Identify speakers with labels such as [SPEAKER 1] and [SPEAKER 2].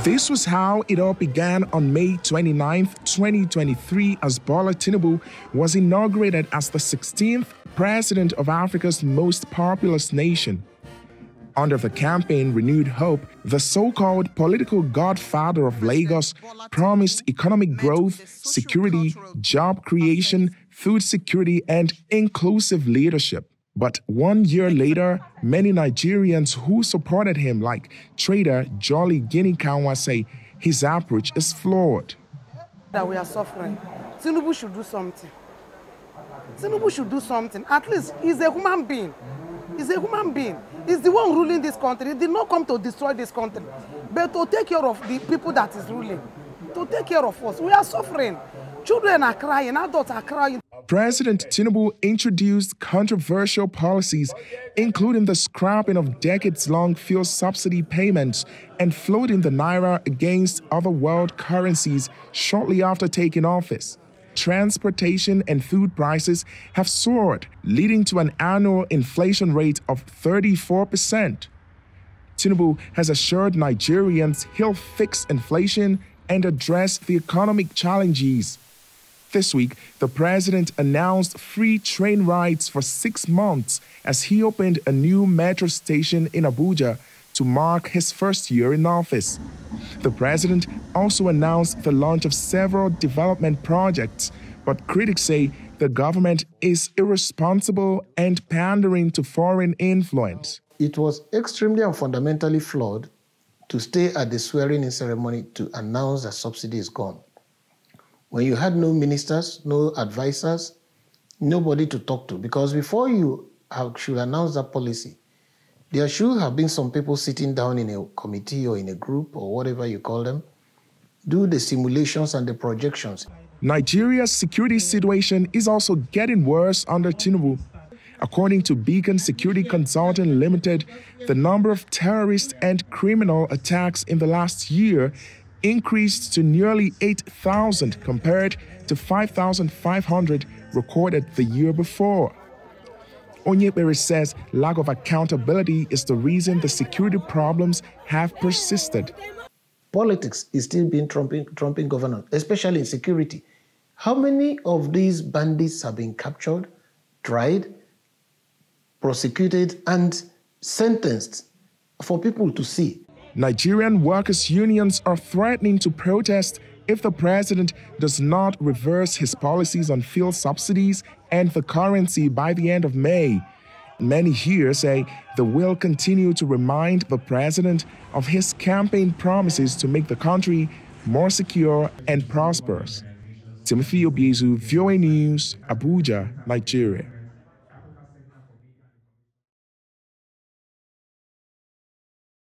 [SPEAKER 1] This was how it all began on May 29, 2023, as Bola Tinubu was inaugurated as the 16th president of Africa's most populous nation. Under the campaign Renewed Hope, the so-called political godfather of Lagos promised economic growth, security, job creation, food security, and inclusive leadership. But 1 year later, many Nigerians who supported him, like trader Jolly Guinea Kanwa, say his approach is flawed.
[SPEAKER 2] That we are suffering. Tinubu should do something. Tinubu should do something. At least he's a human being. He's a human being. He's the one ruling this country. He did not come to destroy this country, but to take care of the people that is ruling. To take care of us. We are suffering. Children are crying. Adults are crying.
[SPEAKER 1] President Tinubu introduced controversial policies, including the scrapping of decades-long fuel subsidy payments and floating the naira against other world currencies shortly after taking office. Transportation and food prices have soared, leading to an annual inflation rate of 34%. Tinubu has assured Nigerians he'll fix inflation and address the economic challenges. This week, the president announced free train rides for 6 months as he opened a new metro station in Abuja to mark his first year in office. The president also announced the launch of several development projects, but critics say the government is irresponsible and pandering to foreign influence.
[SPEAKER 3] It was extremely and fundamentally flawed to stay at the swearing-in ceremony to announce that subsidy is gone, when you had no ministers, no advisors, nobody to talk to. Because before you should announce that policy, there should have been some people sitting down in a committee or in a group or whatever you call them, do the simulations and the projections.
[SPEAKER 1] Nigeria's security situation is also getting worse under Tinubu. According to Beacon Security Consulting Limited, the number of terrorist and criminal attacks in the last year increased to nearly 8,000 compared to 5,500 recorded the year before. Onyebere says lack of accountability is the reason the security problems have persisted.
[SPEAKER 3] Politics is still being trumping governance, especially in security. How many of these bandits have been captured, tried, prosecuted, and sentenced for people to see?
[SPEAKER 1] Nigerian workers' unions are threatening to protest if the president does not reverse his policies on fuel subsidies and the currency by the end of May. Many here say they will continue to remind the president of his campaign promises to make the country more secure and prosperous. Timothy Obiezu, VOANews, Abuja, Nigeria.